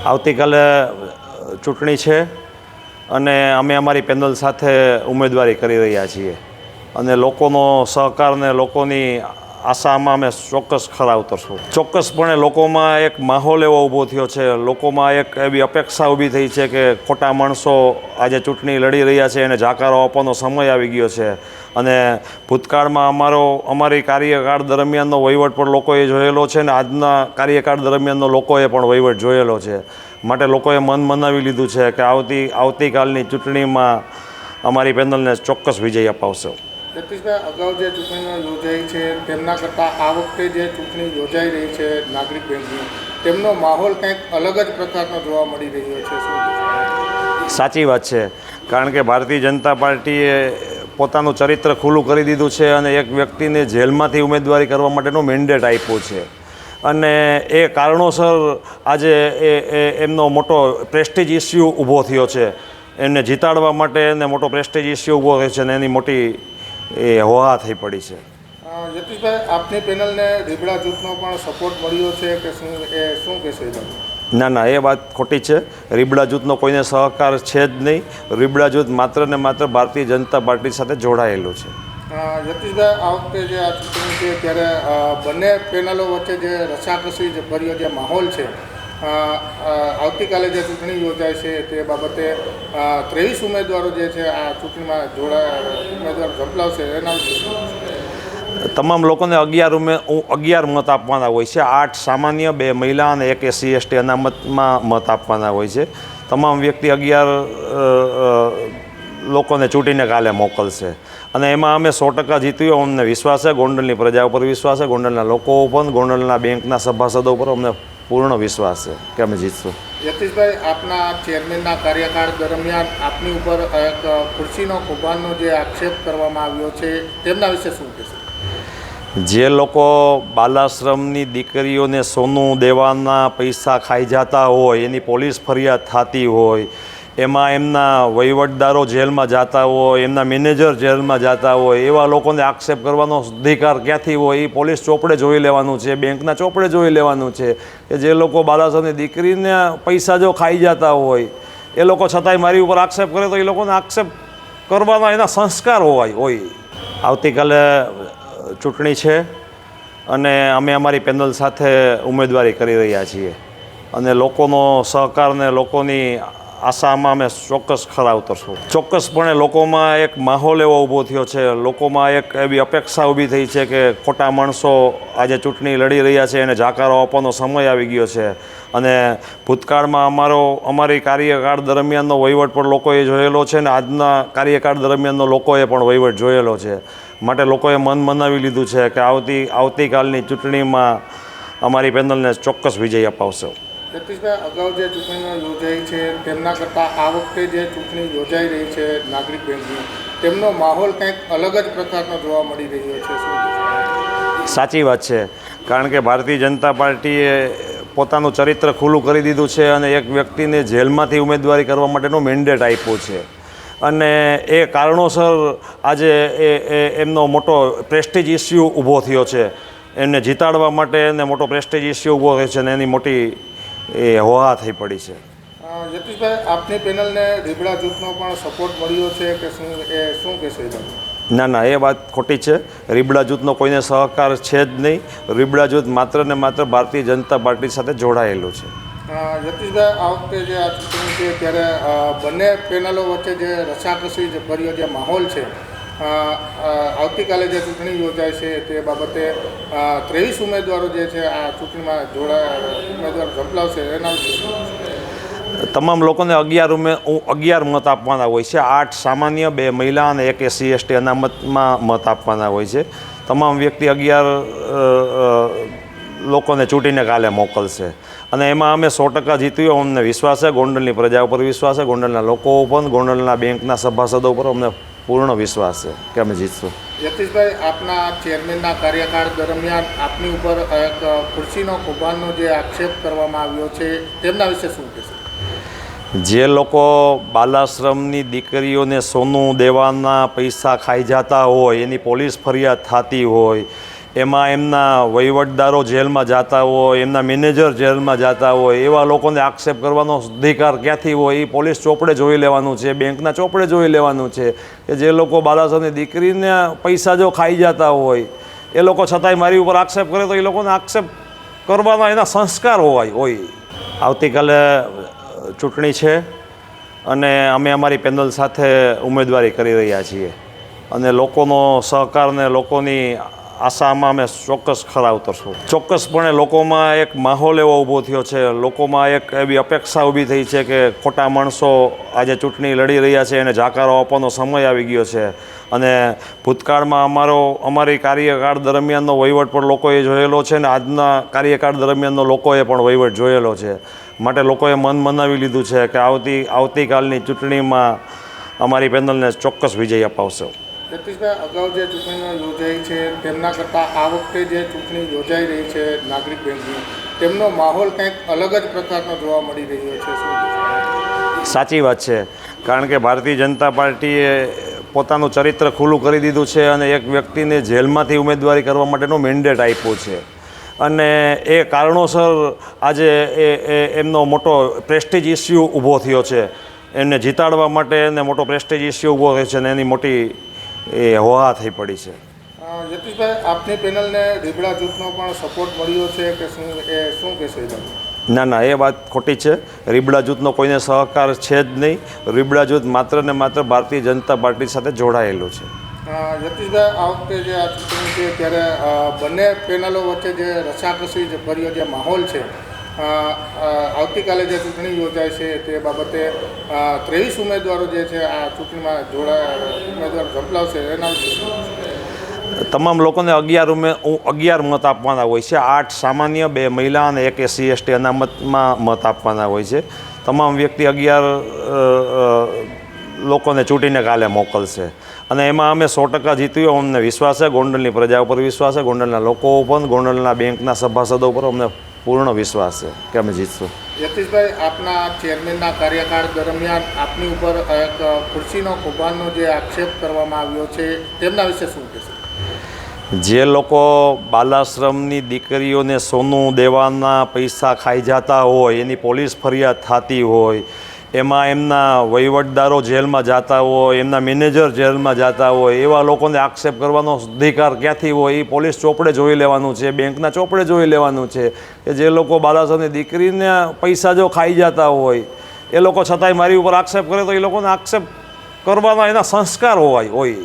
આવતીકાલે ચૂંટણી છે અને અમે અમારી પેનલ સાથે ઉમેદવારી કરી રહ્યા છીએ અને લોકોનો સહકાર અને લોકોની આશામાં અમે ચોક્કસ ખરા ઉતરશું। ચોક્કસપણે લોકોમાં એક માહોલ એવો ઊભો થયો છે, લોકોમાં એક એવી અપેક્ષા ઊભી થઈ છે કે ખોટા માણસો આજે ચૂંટણી લડી રહ્યા છે એને જાકારો આપવાનો સમય આવી ગયો છે અને ભૂતકાળમાં અમારી કાર્યકાળ દરમિયાનનો વહીવટ પણ લોકોએ જોયેલો છે અને આજના કાર્યકાળ દરમિયાનનો લોકોએ પણ વહીવટ જોયેલો છે। માટે લોકોએ મન મનાવી લીધું છે કે આવતીકાલની ચૂંટણીમાં અમારી પેનલને ચોક્કસ વિજય અપાવશે। જગદીશભાઈ, અગાઉ જે ચૂંટણીઓ યોજાઈ છે તેમના કરતાં આ વખતે જે ચૂંટણી યોજાઈ રહી છે નાગરિક બેંકની, તેમનો માહોલ કંઈક અલગ જ પ્રકારનો જોવા મળી રહ્યો છે, શું? સાચી વાત છે, કારણ કે ભારતીય જનતા પાર્ટીએ પોતાનું ચરિત્ર ખુલ્લું કરી દીધું છે અને એક વ્યક્તિને જેલમાંથી ઉમેદવારી કરવા માટેનો મેન્ડેટ આપ્યો છે અને એ કારણોસર આજે એમનો મોટો પ્રેસ્ટીજ ઇસ્યુ ઊભો થયો છે। એમને જીતાડવા માટે એને મોટો પ્રેસ્ટીજ ઇસ્યુ ઊભો થયો છે અને એની મોટી હોહા થઈ પડી છે। જગદીશભાઈ, આપની પેનલને રીબડા જૂથનો પણ સપોર્ટ મળ્યો છે કે શું કહેશો? ના, એ વાત ખોટી છે। રીબડા જૂથનો કોઈને સહકાર છે જ નહીં। રીબડા જૂથ માત્ર ને માત્ર ભારતીય જનતા પાર્ટી સાથે જોડાયેલું છે। જગદીશભાઈ, આ વખતે જે આ ચૂંટણી છે ત્યારે બંને પેનલો વચ્ચે જે રસાકસી ભર્યો જે માહોલ છે, આવતીકાલે જે ચૂંટણી યોજાય છે તે બાબતે 23 ઉમેદવારો જે છે આ ચૂંટણીમાં ઉમેદવાર ઝંપલાવશે, એના વિશે તમામ લોકોને 11 મત આપવાના હોય છે। 8 સામાન્ય, 2 મહિલા અને 1 SC/ST અનામતમાં મત આપવાના હોય છે। તમામ વ્યક્તિ 11 લોકોને ચૂંટીને કાલે મોકલશે અને એમાં અમે 100% જીત્યું, અમને વિશ્વાસ છે। ગોંડલની પ્રજા ઉપર વિશ્વાસ છે, ગોંડલના લોકો ઉપર, ગોંડલના બેંકના સભાસદો ઉપર અમને પૂર્ણ વિશ્વાસ છે કે અમે જીતશું। જગદીશભાઈ, આપના ચેરમેનના કાર્યકાળ દરમિયાન આપની ઉપર એક ખુરશીનો કૌભાંડનો જે આક્ષેપ કરવામાં આવ્યો છે તેમના વિશે શું કહેશો? જે લોકો બાલાશ્રમની દીકરીઓને સોનું દેવાના પૈસા ખાઈ જતા હોય, એની પોલીસ ફરિયાદ થતી હોય, એમાં એમના વહીવટદારો જેલમાં જતા હોય, એમના મેનેજર જેલમાં જતા હોય, એવા લોકોને આક્ષેપ કરવાનો અધિકાર ક્યાંથી હોય? એ પોલીસ ચોપડે જોઈ લેવાનું છે, બેંકના ચોપડે જોઈ લેવાનું છે કે જે લોકો બાલાશ્રમની દીકરીને પૈસા જો ખાઈ જતા હોય એ લોકો છતાંય મારી ઉપર આક્ષેપ કરે તો એ લોકોને આક્ષેપ કરવાના એના સંસ્કાર હોય। આવતીકાલે ચૂંટણી છે અને અમે અમારી પેનલ સાથે ઉમેદવારી કરી રહ્યા છીએ અને લોકોનો સહકાર અને લોકોની આશામાં અમે ચોક્કસ ખરા ઉતરશું। ચોક્કસપણે લોકોમાં એક માહોલ એવો ઊભો થયો છે, લોકોમાં એક એવી અપેક્ષા ઊભી થઈ છે કે ખોટા માણસો આજે ચૂંટણી લડી રહ્યા છે એને જાકારો આપવાનો સમય આવી ગયો છે અને ભૂતકાળમાં અમારી કાર્યકાળ દરમિયાનનો વહીવટ પણ લોકોએ જોયેલો છે અને આજના કાર્યકાળ દરમિયાનનો લોકોએ પણ વહીવટ જોયેલો છે। માટે લોકોએ મન મનાવી લીધું છે કે આવતીકાલની ચૂંટણીમાં અમારી પેનલને ચોક્કસ વિજય અપાવશે। જગદીશભાઈ, અગાઉ જે ચૂંટણીઓ યોજાઈ છે તેમના કરતાં આ વખતે જે ચૂંટણી યોજાઈ રહી છે નાગરિક બેંકની, તેમનો માહોલ કંઈક અલગ જ પ્રકારનો જોવા મળી રહ્યો છે, શું? સાચી વાત છે, કારણ કે ભારતીય જનતા પાર્ટીએ પોતાનું ચરિત્ર ખુલ્લું કરી દીધું છે અને એક વ્યક્તિને જેલમાંથી ઉમેદવારી કરવા માટેનો મેન્ડેટ આપ્યો છે અને એ કારણોસર આજે એમનો મોટો પ્રેસ્ટીજ ઇસ્યુ ઊભો થયો છે। એમને જીતાડવા માટે એને મોટો પ્રેસ્ટીજ ઇસ્યુ ઊભો થયો છે અને એની મોટી હોહા થઈ પડી છે। જગદીશભાઈ, આપની પેનલને રીબડા જૂથનો પણ સપોર્ટ મળ્યો છે કે શું કહેશો? ના, એ વાત ખોટી છે। રીબડા જૂથનો કોઈને સહકાર છે જ નહીં। રીબડા જૂથ માત્ર ને માત્ર ભારતીય જનતા પાર્ટી સાથે જોડાયેલું છે। જગદીશભાઈ, આ વખતે જે આ ચૂંટણી છે ત્યારે બંને પેનલો વચ્ચે જે રસાકસી ભર્યો જે માહોલ છે, આવતીકાલે જે ચૂંટણી યોજાય છે તે બાબતે 23 ઉમેદવારો જે છે આ ચૂંટણીમાં ઉમેદવાર ઝંપલાવશે, એના વિશે તમામ લોકોને 11 મત આપવાના હોય છે। 8 સામાન્ય, 2 મહિલા અને 1 SC/ST અનામતમાં મત આપવાના હોય છે। તમામ વ્યક્તિ 11 લોકોને ચૂંટીને કાલે મોકલશે અને એમાં અમે 100% જીત્યું, અમને વિશ્વાસ છે। ગોંડલની પ્રજા ઉપર વિશ્વાસ છે, ગોંડલના લોકો ઉપર, ગોંડલના બેંકના સભાસદો ઉપર અમને પૂર્ણ વિશ્વાસ છે કે અમે જીતશું। જગદીશભાઈ, આપના ચેરમેનના કાર્યકાળ દરમિયાન આપની ઉપર એક ખુરશીનો કૌભાંડનો જે આક્ષેપ કરવામાં આવ્યો છે તેમના વિશે શું કહેશો? જે લોકો બાલાશ્રમની દીકરીઓને સોનું દેવાના પૈસા ખાઈ જતા હોય, એની પોલીસ ફરિયાદ થતી હોય, એમાં એમના વહીવટદારો જેલમાં જતા હોય, એમના મેનેજર જેલમાં જતા હોય, એવા લોકોને આક્ષેપ કરવાનો અધિકાર ક્યાંથી હોય એ પોલીસ ચોપડે જોઈ લેવાનું છે, બેંકના ચોપડે જોઈ લેવાનું છે કે જે લોકો બાલાસરની દીકરીને પૈસા જો ખાઈ જતા હોય એ લોકો છતાંય મારી ઉપર આક્ષેપ કરે તો એ લોકોને આક્ષેપ કરવાના એના સંસ્કાર હોય. આવતીકાલે ચૂંટણી છે અને અમે અમારી પેનલ સાથે ઉમેદવારી કરી રહ્યા છીએ અને લોકોનો સહકાર ને લોકોની આશામાં અમે ચોક્કસ ખરા ઉતરશું. ચોક્કસપણે લોકોમાં એક માહોલ એવો ઊભો થયો છે, લોકોમાં એક એવી અપેક્ષા ઊભી થઈ છે કે ખોટા માણસો આજે ચૂંટણી લડી રહ્યા છે એને જાકારો આપવાનો સમય આવી ગયો છે અને ભૂતકાળમાં અમારી કાર્યકાળ દરમિયાનનો વહીવટ પણ લોકોએ જોયેલો છે ને આજના કાર્યકાળ દરમિયાનનો લોકોએ પણ વહીવટ જોયેલો છે. માટે લોકોએ મન મનાવી લીધું છે કે આવતીકાલની ચૂંટણીમાં અમારી પેનલને ચોક્કસ વિજય અપાવશે. જગદીશભાઈ, અગાઉ જે ચૂંટણીઓ યોજાઈ છે તેમના કરતાં આ વખતે જે ચૂંટણી યોજાઈ રહી છે નાગરિક બેંકની, તેમનો માહોલ કંઈક અલગ જ પ્રકારનો જોવા મળી રહ્યો છે. શું? સાચી વાત છે, કારણ કે ભારતીય જનતા પાર્ટીએ પોતાનું ચરિત્ર ખુલ્લું કરી દીધું છે અને એક વ્યક્તિને જેલમાંથી ઉમેદવારી કરવા માટેનો મેન્ડેટ આપ્યો છે અને એ કારણોસર આજે એમનો મોટો પ્રેસ્ટીજ ઇસ્યુ ઊભો થયો છે. એમને જીતાડવા માટે એને મોટો પ્રેસ્ટીજ ઇસ્યુ ઊભો થયો છે અને એની મોટી હોહા થઈ પડી છે. જગદીશભાઈ, આપની પેનલને રીબડા જૂથનો પણ સપોર્ટ મળ્યો છે કે શું કહેશો એ બાબતે? ના, એ વાત ખોટી છે. રીબડા જૂથનો કોઈને સહકાર છે જ નહીં. રીબડા જૂથ માત્ર ને માત્ર ભારતીય જનતા પાર્ટી સાથે જોડાયેલું છે. જગદીશભાઈ, આ વખતે જે આ ચૂંટણી છે ત્યારે બંને પેનલો વચ્ચે જે રસાકસી ભર્યો જે માહોલ છે, આવતીકાલે જે ચૂંટણી યોજાય છે તે બાબતે 23 ઉમેદવારો જે છે આ ચૂંટણીમાં ઉમેદવાર ઝંપલાવશે એના વિશે તમામ લોકોને 11 મત આપવાના હોય છે. 8 સામાન્ય, 2 મહિલા અને 1 SC/ST અનામતમાં મત આપવાના હોય છે. તમામ વ્યક્તિ 11 લોકોને ચૂંટીને કાલે મોકલશે અને એમાં અમે 100% જીત્યું અમને વિશ્વાસ છે. ગોંડલની પ્રજા ઉપર વિશ્વાસ છે, ગોંડલના લોકો ઉપર, ગોંડલના બેંકના સભાસદો ઉપર અમને પૂર્ણ વિશ્વાસ છે કે અમે જીતશું. જગદીશભાઈ, આપના ચેરમેનના કાર્યકાળ દરમિયાન આપની ઉપર એક ખુરશીનો કૌભાંડનો જે આક્ષેપ કરવામાં આવ્યો છે તેમના વિશે શું કહેશો? જે લોકો બાલાશ્રમની દીકરીઓને સોનું દેવાના પૈસા ખાઈ જતા હોય, એની પોલીસ ફરિયાદ થતી હોય, એમાં એમના વહીવટદારો જેલમાં જતા હોય, એમના મેનેજર જેલમાં જતા હોય, એવા લોકોને આક્ષેપ કરવાનો અધિકાર ક્યાંથી હોય એ પોલીસ ચોપડે જોઈ લેવાનું છે, બેંકના ચોપડે જોઈ લેવાનું છે કે જે લોકો બાલાસરની દીકરીને પૈસા જો ખાઈ જતા હોય એ લોકો છતાંય મારી ઉપર આક્ષેપ કરે તો એ લોકોને આક્ષેપ કરવાના એના સંસ્કાર હોય.